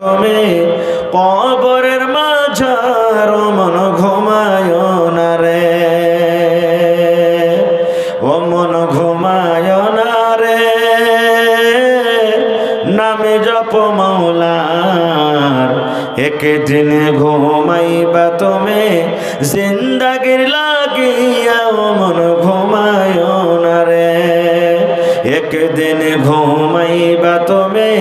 তুমি কবরের মাঝার মন ঘুমায় না রে, ও মন ঘুমায় না রে, নামে জপ মাওলার একদিন ঘুমাইবা তুমি জিন্দাগির লাগিয়া, ও মন ঘুমায় না রে, একদিন ঘুমাইবা তুমি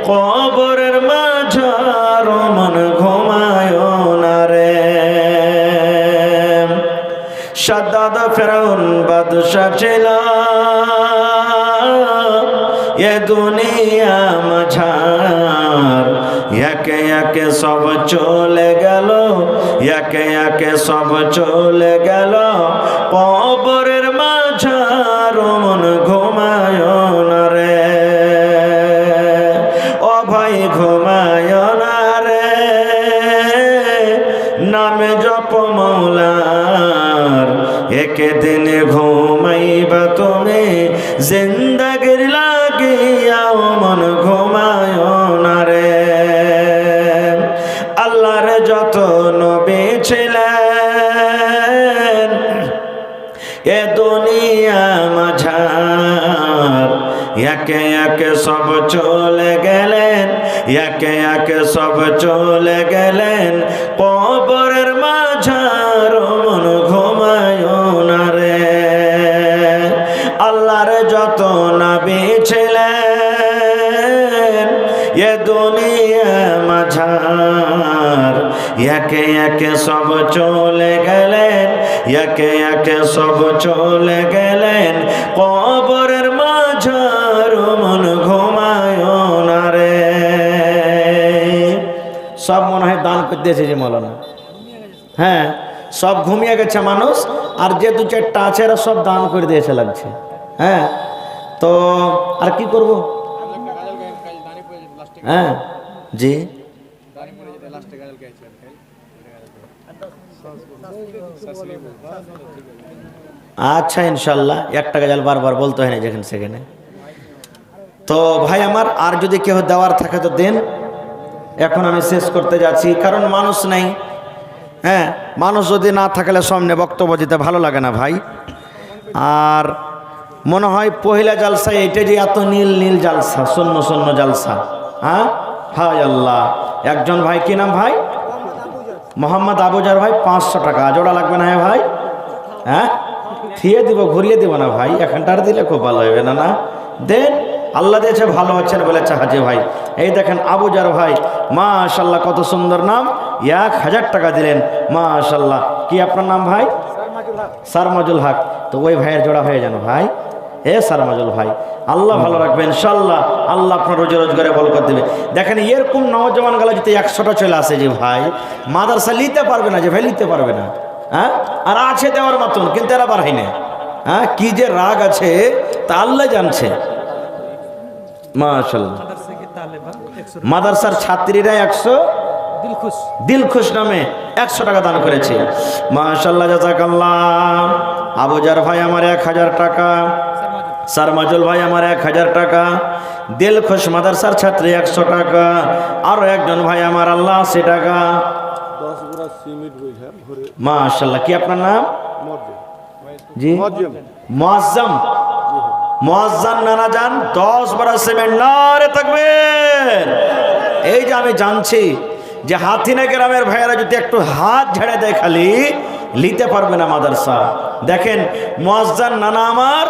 কবরের মাঝার মন ঘুমায় না রে। শাদ্দাদ ফেরাউন বাদশা ছিল এ দুনিয়া মাঝার, একে একে সব চলে গেল, একে একে সব চলে গেল কবরের মাঝার মন ঘুমায় না রে, ও ভাই ঘুমায় না রে, নামে জপ মাওলার একদিন ঘুমাইবা তুমি জিন্দাগির লাগিয়া, মন ঘুমায় না রে। আল্লাহর যত নবী ছিলেন এ দুনিয়া মাঝার, একে একে সব চলে গেলেন, একে একে সব চলে গেলেন কবরের মাঝার মন ঘুমায় না রে। আল্লাহর যত নবী ছিলেন এ দুনিয়া মাঝার, একে একে সব চলে গেলেন, একে একে সব চলে গেলেন কবরের মাঝার মন ঘুমায় না রে। সব মনে হয় দান করতে এসেছে মৌলানা, হ্যাঁ সব ঘুমিয়ে গেছে মানুষ, আর যে দু চারটা আছে এরা সব দান করে দিয়েছে লাগছে। হ্যাঁ তো আর কি করব? হ্যাঁ জি আচ্ছা ইনশাল্লাহ, একটা গাজাল বারবার বলতে হয় না যেখানে সেখানে। তো ভাই আমার আর যদি কেউ দেওয়ার থাকে তো দেন, এখন আমি শেষ করতে যাচ্ছি, কারণ মানুষ নেই। হ্যাঁ মানুষ যদি না থাকলে সামনে বক্তব্য দিতে ভালো লাগে না ভাই। আর মনে হয় পহিলা জালসায় এটা যে এত নীল নীল জালসা, শূন্য শূন্য জালসা। হ্যাঁ হায় আল্লাহ, একজন ভাই কি নাম ভাই? মোহাম্মদ আবুজার ভাই, 500 টাকা জোড়া লাগবে না ভাই? হ্যাঁ থিয়ে দিব, ঘুরিয়ে দিব না ভাই, এখানটার দিলে খুব ভালো হবে না? না দেন, আল্লাহ দিয়েছে ভালো হচ্ছেন বলেছে হাজি ভাই। এই দেখেন আবুজার ভাই, মাশাল্লাহ কত সুন্দর নাম, 1000 টাকা দিলেন মাশাল্লাহ। কি আপনার নাম ভাই? সারমাজুল হক। তো ওই ভাইয়ের জোড়া হয়ে যান ভাই। হে সারমাজুল ভাই, আল্লাহ ভালো রাখবে ইনশাল্লাহ, আল্লাহ আপনার রোজে রোজগারে বরকত দেবে। দেখেন এরকম নওজওয়ান গালা যদি 100টা চলে আসে যে ভাই মাদ্রাসা নিতে পারবে না, যে ভাই নিতে পারবে না। হ্যাঁ আর আছে দেওয়ার মতন, কিন্তু এরা বাড়াই না। হ্যাঁ কি যে রাগ আছে তা আল্লাহ জানছে। মাশাআল্লাহ মাদ্রাসার ছাত্রীরা 100 দিলখুশ নামে 100 টাকা দান করেছে মাশাআল্লাহ, জাযাকাল্লাহ। আবুজার ভাই আমার 1000 টাকা, সারমাজুল ভাই আমার 1000 টাকা, দিলখুশ মাদ্রাসার ছাত্রী 100 টাকা, আরো একজন ভাই আমার আল্লাহ 80 টাকা। মাশাআল্লাহ। কি আপনার নাম? জি মুআজ্জম। মুআজ্জম নানা যান 10 বড়া সিমেন্ট নারে তাকবীর। এই যে আমি জানছি যে হাতিনা গ্রামের ভাইয়েরা যদি একটু হাত ঝেড়ে দেয় খালি নিতে পারবে না মাদ্রাসা। দেখেন মুআজ্জম নানা আমার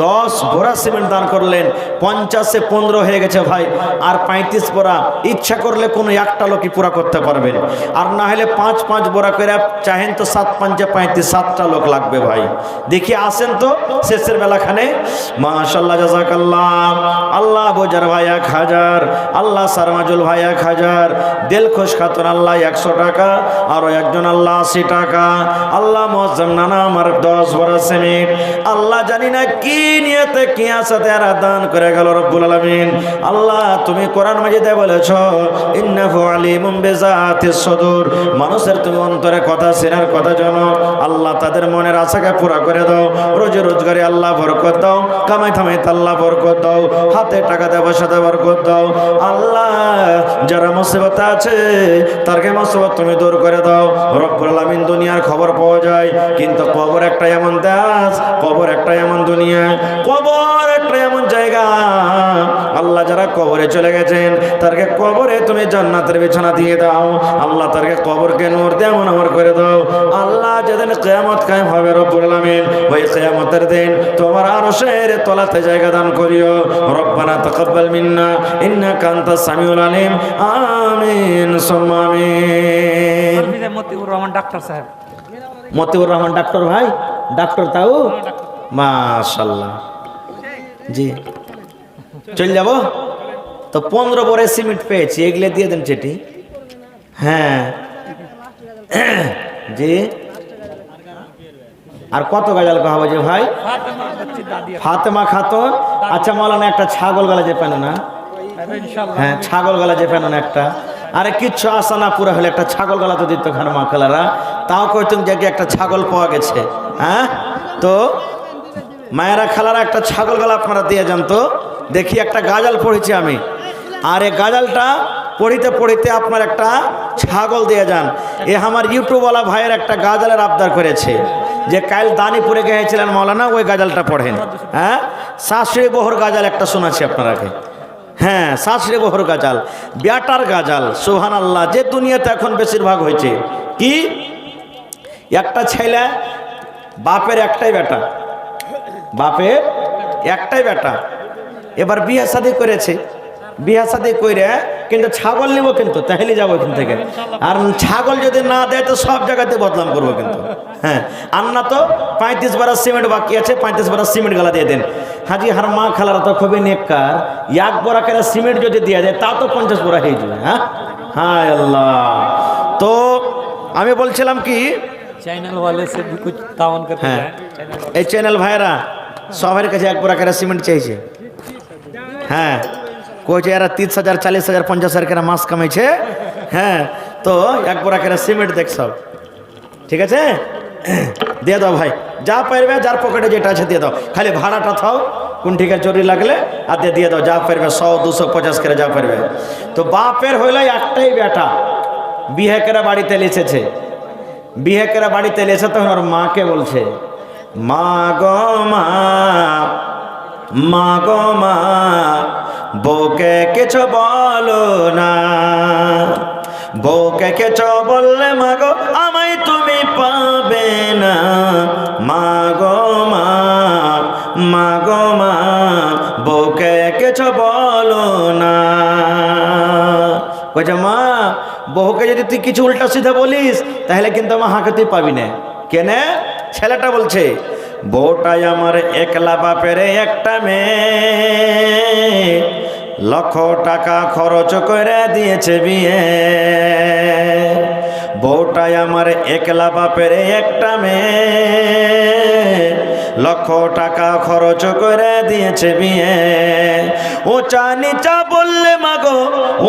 10 বোরা সিমেন্ট দান করলেন, 50-এ 15 হয়ে গেছে ভাই, আর 35 বোরা ইচ্ছা করলে কোনো একটা লোকই পুরা করতে পারবেন, আর না হলে 5-5 বোরা করে চাহেন তো 7-5-এ 35 7টা লোক লাগবে ভাই। দেখি আসেন তো শেষের বেলাখানে। মাশাআল্লাহ জাযাকাল্লাহ। আল্লাহ আবুজার ভাই 1000, আল্লাহ সারমাজুল ভাই 1000, দিলখুশ খাতুন আল্লাহ 100 টাকা, আরো একজন আল্লাহ 80 টাকা, আল্লাহ মুআজ্জম নানা আমার 10 বড়া সিমেন্ট। আল্লাহ জানি না কি কি নিয়তে কি আসাতে আর দান করে গেল রব্বুল আলামিন। আল্লাহ তুমি কোরআন মাজিদে বলেছো ইন্নাহু আলিমুম বিযাতিস সুদূর, মানুষের তুমি অন্তরে কথা চেনার কথা জানো। আল্লাহ তাদের মনের আশাকে পুরা করে দাও, রোজি রোজগারে আল্লাহ বরকত দাও, কামাই থামাইতে আল্লাহ বরকত দাও, হাতে টাকাতে পয়সাতে বরকত দাও। আল্লাহ যারা মুসিবতে আছে তারকে মুসিবত তুমি দূর করে দাও রব্বুল আলামিন। দুনিয়ার খবর পাওয়া যায় কিন্তু কবর একটা এমন দেশ, কবর একটা এমন দুনিয়া, কবর একটা এমন জায়গা। আল্লাহ যারা কবরে চলে গেছেন তারকে কবরে তুমি জান্নাতের বিছানা দিয়ে দাও। আল্লাহ তারকে কবরকে নূর দিয়ে এমন আমার করে দাও। আল্লাহ যেদিন কিয়ামত কায়েম হবে রব্বুল আলামিন, ওই কিয়ামতের দিন তোমার আরশের তলাতে জায়গা দান করিও। রব্বানা তাকাব্বাল মিন্না ইন্নাকা আনতাস সামিউল আলিম। আমিন সুম্মা আমিন। মতিউর রহমান ডাক্তার সাহেব, মতিউর রহমান ডাক্তার ভাই, ডাক্তার তাও মাশাআল্লাহ। জি চল যাব তো 15 বরে সিমেন্ট পেয়েছি, এগুলো দিয়ে দেন চেটি। হ্যাঁ জি আর কত গাজাল কহাবো যে ভাই? ফাতেমা খাতুন। আচ্ছা মাওলানা একটা ছাগল গলা যে পেন না? হ্যাঁ ছাগল গলা যে পেন না একটা। আরে কিচ্ছু আসা না পুরা হলে একটা ছাগল গলা তো দিত খান মা খালারা, তাও কইতুম যে একটা ছাগল পাওয়া গেছে। হ্যাঁ তো মায়েরা খালারা একটা ছাগল গলা আপনারা দিয়ে যান তো দেখি। একটা গাজাল পড়েছি আমি, আর এই গাজালটা পড়িতে পড়িতে আপনার একটা ছাগল দিয়ে যান। এ আমার ইউটিউবওয়ালা ভাইয়ের একটা গাজালের আবদার করেছে যে কাল দানিপুরে গিয়েছিলেন মৌলানা, ওই গাজালটা পড়েন। হ্যাঁ শাশুড়ি বহর গাজাল একটা শোনাচ্ছি আপনারাকে। হ্যাঁ শাশুড়ি বহর গাজাল, বেটার গাজাল। সুবহানাল্লাহ। যে দুনিয়াতে এখন বেশিরভাগ হয়েছে কি, একটা ছেলে বাপের একটাই বেটা, বাপের একটাই বেটা, এবার বিয়ে শাদী করেছে। বিয়ে শাদী করে কিন্তু ছাগল নিব কিন্তু, তাহলে যাবো এখান থেকে। আর ছাগল যদি না দেয় তো সব জায়গাতে বদনাম করবো কিন্তু। হ্যাঁ আর না তো 35 বারা সিমেন্ট বাকি আছে, 35 বারা সিমেন্ট গালা দিয়ে দেন। হাজি হার মা খালারা তো খুবই নেককার, এক বড়া করে সিমেন্ট যদি দিয়ে দেয় তা তো 50 বড়া হয়ে যাবে। হ্যাঁ হায় আল্লাহ। তো আমি বলছিলাম কি চ্যানেল वाले से भी कुछ तावन करते হ্যাঁ हैं। এই চ্যানেল ভাইরা সবার কাছে এক বড়া করে সিমেন্ট চাইছে। হ্যাঁ কইছে এরা 30,000 40,000 50,000 করে মাস কামাইছে। হ্যাঁ তো এক বড়া করে সিমেন্ট দেখ সব ঠিক আছে দিয়ে দাও ভাই, যা পারবে যার পকেটে যেটা আছে দিয়ে দাও, খালি ভাড়াটা থাও কোন ঠিকা চুরি লাগলে আর দিয়ে দাও, যা পারবে 100 200 50 করে যা পারবে। তো বাপের হইল একটাই বেটা, বিয়ে করে বাড়িতে লিখেছে। বিয়ে করে বাড়িতে এসে তখন ওর মাকে বলছে, মা গো মা, মা গো মা, বউকে কিছু বলো না, বউকে কিছু বললে মা গো আমায় তুমি পাবে না। মা গো মা, মা গো মা, বউকে কিছু বলো না। বলছে মা বউকে যদি তুই কিছু উল্টা সিধা বলিস তাহলে কিন্তু আমার হাঁকে তুই পাবি না। কেনে? ছেলেটা বলছে বউটাই আমার একলা বাপের একটা মেয়ে, লক্ষ টাকা খরচ করে দিয়েছে বিয়ে। বউটাই আমার একলা বাপের একটা মেয়ে, লক্ষ টাকা খরচ করে দিয়েছে বিয়ে। উঁচা নিচা বললে মাগো,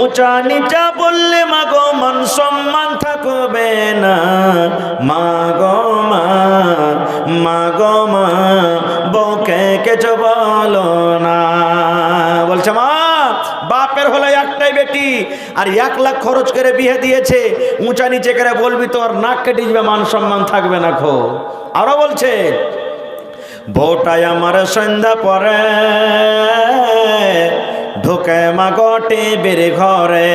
উঁচা নিচা বললে মাগো মান সম্মান থাকবে না। মাগো মা, মাগো মা, বউকে কিছু বলো না। বলছে মা বাপের হলো একটাই বেটি আর 1 লাখ খরচ করে বিয়ে দিয়েছে, উঁচা নিচে করে বলবি তো আর নাক কেটে যাবে, মান সম্মান থাকবে না খো। আরো বলছে বউটাই আমার সন্ধ্যা পরে ঢোকে মাগো টিভির ঘরে।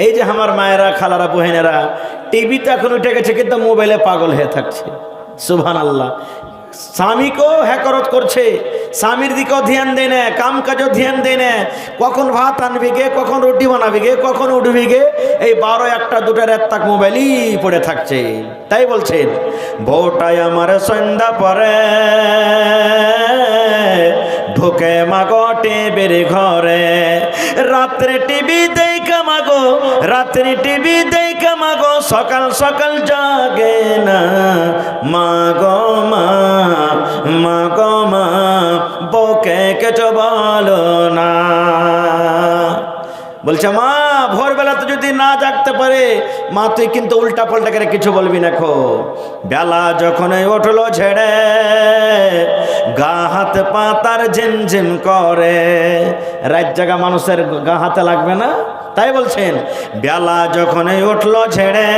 এই যে আমার মায়েরা খালারা বহেনেরা টিভিতে এখন উঠে গেছে কিন্তু মোবাইলে পাগল হয়ে থাকছে। সুবহানাল্লাহ। স্বামীকেও হ্যাকরত করছে, স্বামীর দিকেও ধ্যান দেয় না, কাম কাজও ধ্যান দেয় না। কখন ভাত আনবি গে, কখন রুটি বানাবি গে, কখন উঠবি গে, এই 12 1টা 2টা রাত তাক মোবাইলই পড়ে থাকছে। তাই বলছেন বউটাই আমার সন্ধ্যা পরে ঢোকে মাগো টিভির ঘরে। রাত্রে টিভি দেখা মাগো, রাত্রে টিভি দেখা মাগো, সকাল সকাল জাগে না। মাগো মা, মাগো মা, বউকে কিছু বলো না। বলছে মা ভোরবেলা তো যদি না জাগতে পারে, মা তুই কিন্তু উল্টা পাল্টা করে কিছু বলবি না খো। বেলা যখন উঠলো ছেড়ে, গা হাত পা তার ঝিমঝিম করে। রাত জাগা মানুষের গা হাতে লাগবে না? তাই বলছেন বেলা যখন উঠলো ছেড়ে,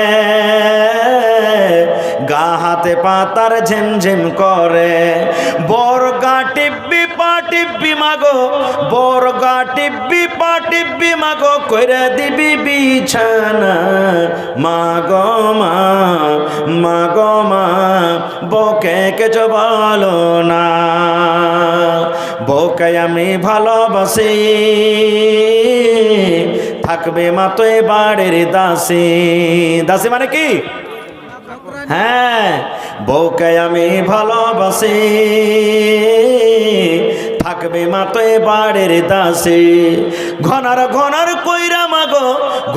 গা হাতে পা তার ঝিমঝিম করে। বর গা টিপবি পা টিপবি মাগো, বর গা টিপবি পা টিপবি মাগো, কইরে দিবি বিছানা। মাগো মা, মাগো মা, বউকে কিছু বলো না। বউকে আমি ভালোবাসি, থাকবে মা তো এ বাড়ির দাসী। দাসী মানে কি? হ্যাঁ, বউকে আমি ভালোবাসি, থাকবে মা তো এ বাড়ির দাসী। ঘনার ঘনার কইরা মাগো,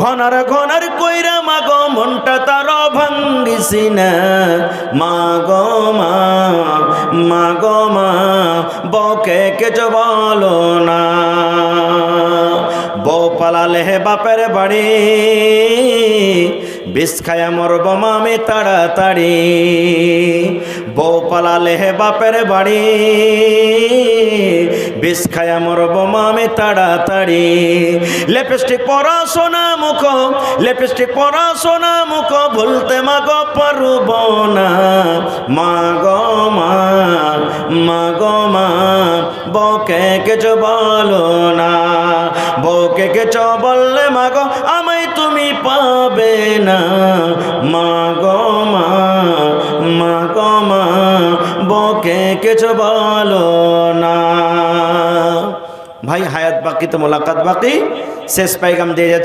ঘনার ঘনার কইরা মাগো, মনটা তার ভাঙ্গিসি না। মাগো মা, মাগো মা, বউকে কিছু বলো না। বউ পালালে বাপের বাড়ি, বিষ খায়া মরব আমি তাড়াতাড়ি। বউ পালালে বাপের বাড়ি, বিষ খায়া মরব আমি তাড়াতাড়ি। লিপস্টিক পরা সোনা মুখ, লিপস্টিক পরা সোনা মুখ, ভুলতে মাগো পারব না। মাগো মা, মাগো মা, বউকে কিছু বলো না। বউকে কিছু বললে মাগো আমায় তুমি পাবে না। মাগো মা, মাগো মা, বউকে কিছু বলো না। ভাই হায়াত বাকি তো মোলাকাত বাকি, শেষ পাইগাম দিয়ে যাচ্ছি।